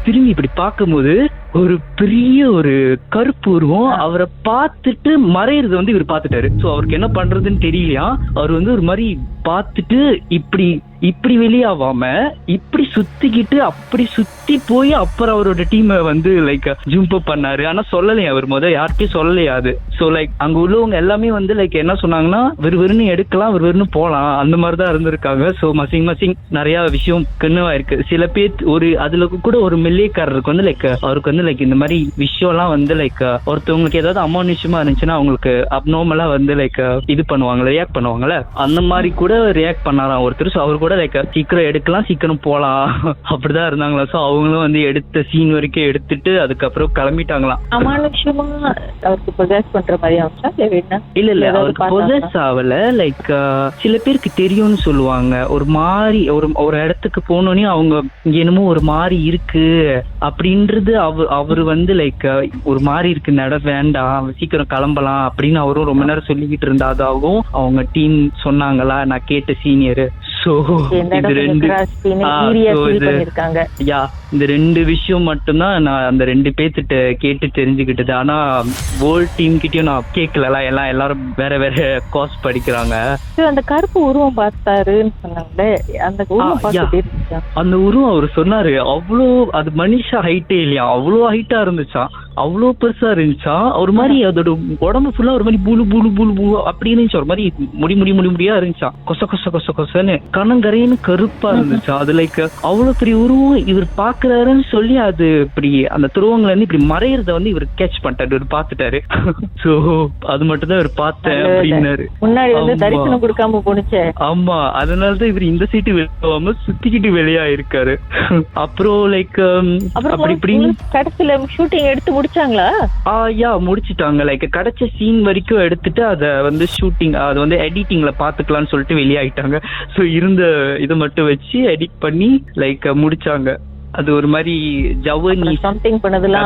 திரும்பி இப்படி பார்க்கும்போது ஒரு பெரிய ஒரு கருப்பு உருவம் அவரை பார்த்துட்டு மறையிறது வந்து இவர் பார்த்துட்டாரு. ஸோ அவருக்கு என்ன பண்றதுன்னு தெரியலையா. அவர் வந்து ஒரு மாதிரி பார்த்துட்டு இப்படி இப்படி வெளியாவாம இப்படி சுத்திக்கிட்டு அப்படி சுத்தி போய் அப்புறம் அவரோட டீமை வந்து லைக் ஜம்ப் அப் பண்ணாரு. ஆனா சொல்லலையா அவர் யார்கிட்டயும் சொல்லலையா அது. ஸோ லைக் அங்க உள்ளவங்க எல்லாமே வந்து லைக் என்ன சொன்னாங்கன்னா வெறுன்னு எடுக்கலாம் வெறுன்னு போலாம் அந்த மாதிரிதான் இருந்திருக்காங்க. ஸோ மசிங் நிறைய விஷயம் கண்ணுவா இருக்கு. சில பேர் ஒரு அதுல கூட ஒரு மெல்லியக்காரருக்கு வந்து லைக் அவருக்கு வந்து லைக் இந்த மாதிரி விஷயம்லாம் வந்து லைக் ஒருத்தவங்களுக்கு ஏதாவது அமானுஷ்யமா இருந்துச்சுன்னா அவங்களுக்கு அப்நார்மலா வந்து லைக் இது பண்ணுவாங்க ரியாக்ட் பண்ணுவாங்கல்ல அந்த மாதிரி கூட ரியாக்ட் பண்ணாராம் ஒருத்தர். ஸோ அவர் கூட லைக் சீக்கிரம் எடுக்கலாம் சீக்கிரம் போலாம் அப்படிதான் இருந்தாங்களா. ஸோ அவங்களும் வந்து எடுத்த சீன் வரைக்கும் எடுத்துட்டு அதுக்கப்புறம் கிளம்பிட்டாங்களாம். அமானுஷ்யமா அவருக்கு பொசஸ் பண்ற மாதிரி இல்ல அவருக்கு பொசஸ் ஆகல. லைக் சில பேருக்கு தெரியும்னு சொல்லுவாங்க. ஒரு மாதிரி ஒரு இடத்துக்கு போனோடனே அவங்க என்னமோ ஒரு மாதிரி இருக்கு அப்படின்றது அவரு வந்து லைக் ஒரு மாதிரி இருக்கு நட வேண்டாம் சீக்கிரம் கிளம்பலாம் அப்படின்னு அவரும் ரொம்ப நேரம் சொல்லிக்கிட்டு இருந்தாதாகவும் அவங்க டீம் சொன்னாங்களா நான் கேட்ட சீனியர். இந்த ரெண்டு விஷயம் மட்டும்தான் நான் அந்த ரெண்டு பேர்த்திட்ட கேட்டு தெரிஞ்சுக்கிட்டது. ஆனா வேர்ல்ட் டீம் கிட்டயும் நான் கேட்கல. எல்லாரும் வேற வேற கோர்ஸ் படிக்கிறாங்க. அந்த கருப்பு உருவம் பார்த்தாருன்னு சொன்னாங்களே அந்த உருவம் அவரு சொன்னாரு அவ்வளோ அது மனுஷா ஹைட்டே இல்லையா அவ்வளோ ஹைட்டா இருந்துச்சா அவ்வளோ பெருசா இருந்துச்சா. ஒரு மாதிரி அதோட உடம்பு ஃபுல்லா ஒரு மாதிரி பூலு பூலு பூலு பூ அப்படி இருந்துச்சு. ஒரு மாதிரி முடியா இருந்துச்சா கொச கொச கொச கொசன்னு கணங்கரைன்னு கருப்பா இருந்துச்சா. அது லைக் அவ்வளவு பெரிய உருவம் இவர் பாக்குறாருன்னு சொல்லி அது இப்படி அந்த துருவங்களை இருந்து இப்படி மறையறத வந்து இவர் கேட்ச் பண்ணிட்டாரு. இவர் பாத்துட்டாரு. சோ அது மட்டும் தான் இவர் பார்த்தேன் அப்படின்னாரு. முன்னாடி வந்து தரிசனம் கொடுக்காம போனுச்சே. ஆமா அதனாலதான் இவர் இந்த சீட்டு வெளியாகாம சுத்திக்கிட்டு வெளியா இருக்காரு. அப்புறம் லைக் அப்படி இப்படி கடைசியில ஷூட்டிங் எடுத்து முடிச்சாங்களா? முடிச்சிட்டாங்க. லைக் கிடைச்ச சீன் வரைக்கும் எடுத்துட்டு அத வந்து ஷூட்டிங் அது வந்து எடிட்டிங்ல பாத்துக்கலாம்னு சொல்லிட்டு வெளியாயிட்டாங்க. சோ இருந்த இதை மட்டும் வச்சு எடிட் பண்ணி லைக் முடிச்சாங்க. அது ஒரு மாதிரி ஜவனி சம்திங் பண்ணதெல்லாம்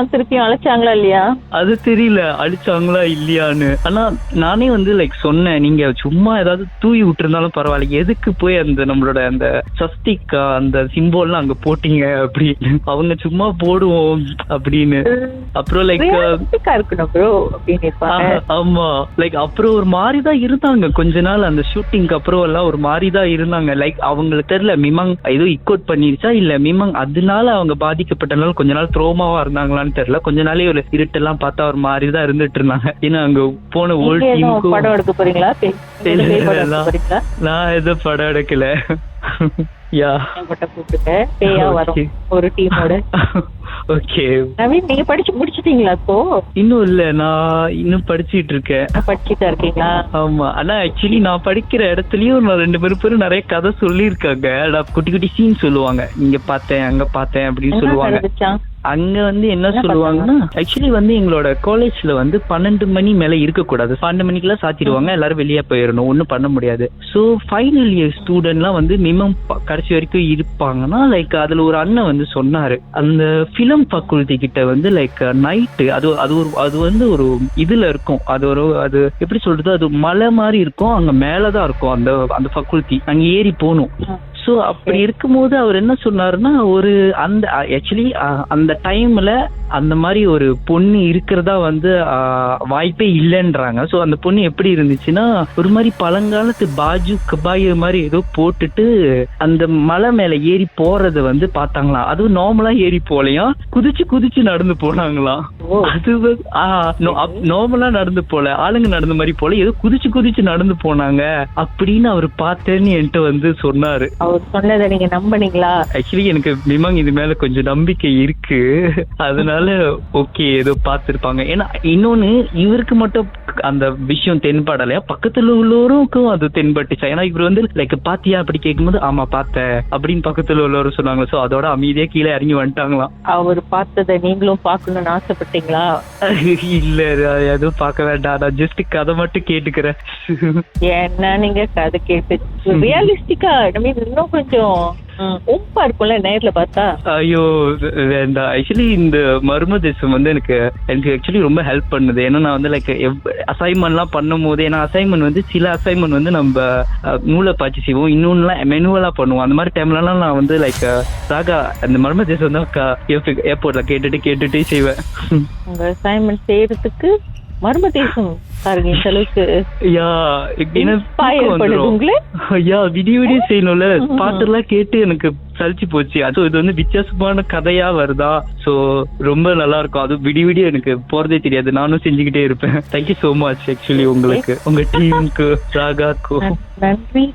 திருப்பியும் அழைச்சாங்களா இல்லையா அது தெரியல அழிச்சாங்களா இல்லையான்னு. ஆனா நானே வந்து லைக் சொன்னேன் நீங்க சும்மா ஏதாவது தூவி விட்டுருந்தாலும் பரவாயில்ல எதுக்கு போய் அந்த நம்மளோட அந்த சஸ்திகா அந்த சிம்போல்லாம் அங்க போட்டீங்க அப்படின்னு. அவங்க சும்மா போடுவோம் அப்படின்னு. அப்புறம் லைக் ஆமா லைக் அப்புறம் ஒரு மாதிரிதான் இருந்தாங்க கொஞ்ச நாள். அந்த ஷூட்டிங்க்கு அப்புறம் எல்லாம் ஒரு மாதிரிதான் இருந்தாங்க. லைக் அவங்களுக்கு தெரியல மிமாங் ஏதோ இக்கோட் பண்ணிருச்சா இல்ல மிமாங் அதனால அவங்க பாதிக்கப்பட்டனால கொஞ்ச நாள் த்ரோமாவா இருந்தாங்களான்னு தெரியல. கொஞ்ச நாளே ஒரு இருட்டெல்லாம் பார்த்தா ஒரு மாதிரிதான் இருந்துட்டு இருந்தாங்க. ஏன்னா அங்க போன ஓல்ட் டீமுக்கு படம் எடுக்க போறீங்களா? நான் எதுவும் படம் எடுக்கல. ஒரு டீமோட ஓகே நவீன் நீங்க படிச்சு முடிச்சிட்டீங்களா? இப்போ இன்னும் இல்ல நான் இன்னும் படிச்சிட்டு இருக்கேன். படிச்சுட்டா இருக்கீங்களா? ஆமா ஆனா ஆக்சுவலி நான் படிக்கிற இடத்துலயும் நான் ரெண்டு பேரும் நிறைய கதை சொல்லியிருக்காங்க. குட்டி குட்டி சீன் சொல்லுவாங்க இங்க பார்த்தேன் அங்க பார்த்தேன் அப்படின்னு சொல்லுவாங்க. அங்க வந்து என்ன சொல்லுவாங்கன்னா ஆக்சுவலி வந்து எங்களோட காலேஜ்ல வந்து 12 மணி மேல இருக்கக்கூடாது. 12 மணிக்கெல்லாம் சாத்திடுவாங்க எல்லாரும் வெளியே போயிடணும் ஒன்னும் பண்ண முடியாது. ஸோ ஃபைனல் இயர் ஸ்டூடெண்ட்லாம் வந்து மினிமம் கடைசி வரைக்கும் இருப்பாங்கன்னா லைக் அதுல ஒரு அண்ணன் வந்து சொன்னாரு அந்த ஃபிலிம் ஃபேக்கல்டி கிட்ட வந்து லைக் நைட்டு அது வந்து ஒரு இதுல இருக்கும். அது எப்படி சொல்றது அது மலை மாதிரி இருக்கும். அங்க மேலதான் இருக்கும் அந்த ஃபேக்கல்டி. அங்க ஏறி போகணும். ஸோ அப்படி இருக்கும்போது அவர் என்ன சொன்னாருன்னா ஒரு அந்த ஆக்சுவலி அந்த டைம்ல அந்த மாதிரி ஒரு பொண்ணு இருக்கிறதா வந்து வாய்ப்பே இல்லைன்றாங்க. ஸோ அந்த பொண்ணு எப்படி இருந்துச்சுன்னா ஒரு மாதிரி பழங்காலத்து பாஜு கபாய் மாதிரி ஏதோ போட்டுட்டு அந்த மலை மேல ஏறி போறத வந்து பார்த்தாங்களாம். அதுவும் நார்மலா ஏறி போலையாம் குதிச்சு நடந்து போனாங்களாம். அது நார்மலா நடந்து போல ஆளுங்க நடந்த மாதிரி போல ஏதோ குதிச்சு நடந்து போனாங்க அப்படின்னு அவர் பார்த்தேன்னு என்கிட்ட வந்து சொன்னாரு. அவர் சொன்னதை நீங்க நம்பினீங்களா? ஆக்சுவலி எனக்கு மிமாங் இது மேல கொஞ்சம் நம்பிக்கை இருக்கு. அதனால ஓகே ஏதோ பார்த்திருப்பாங்க. ஏன்னா இன்னொன்னு இவருக்கு மட்டும் அந்த விஷயம் தென்படலையா பக்கத்துல உள்ளவருக்கும் அது தென்பட்டுச்சா. ஏன்னா இவர் வந்து லைக் பாத்தியா அப்படி கேட்கும்போது ஆமா பார்த்தேன் அப்படின்னு பக்கத்துல உள்ளவரும் சொன்னாங்க. சோ அதோட அமைதியா கீழே இறங்கி வந்துட்டாங்களாம். அவர் பார்த்ததை நீங்களும் பார்க்கணும்னு ஆசைப்பட்டீங்களா? இல்ல எதுவும் பார்க்க வேண்டாம் நான் ஜஸ்ட் கதை மட்டும் கேட்டுக்கிறேன். ஏன்னா நீங்க கதை கேட்டு ரியலிஸ்டிக்கா இன்னும் படம் கொஞ்சம் உப்பா இருக்கும்ல நேர்ல பார்த்தா. ஐயோ வேண்டாம். ஆக்சுவலி இந்த மர்ம தேசம் வந்து எனக்கு ஆக்சுவலி ரொம்ப ஹெல்ப் பண்ணுது. ஏன்னா நான் வந்து லைக் அசைன்மெண்ட்லாம் பண்ணும் போது, ஏன்னா அசைன்மெண்ட் வந்து சில அசைன்மெண்ட் வந்து நம்ம நூலை பாய்ச்சி செய்வோம், இன்னொன்னுலாம் மெனுவலா பண்ணுவோம். அந்த மாதிரி டைம்லலாம் நான் வந்து லைக் ராகா அந்த மர்ம தேசம் தான் ஏர்போர்ட்ல கேட்டுட்டு செய்வேன். உங்க அசைன்மெண்ட் செய்யறதுக்கு மர்ம தேசம் பாருங்க இந்த அளவுக்கு விடிய செய்யணும்ல. பாட்டெல்லாம் கேட்டு எனக்கு சலிச்சு போச்சு. அது இது வந்து வித்தியாசமான கதையா வருதா, சோ ரொம்ப நல்லா இருக்கும். அது விடிய எனக்கு போறதே தெரியாது, நானும் செஞ்சுக்கிட்டே இருப்பேன். தேங்க்யூ சோ மச் ஆக்சுவலி உங்களுக்கு, உங்க டீமுக்கு, ராகாக்கு நன்றி.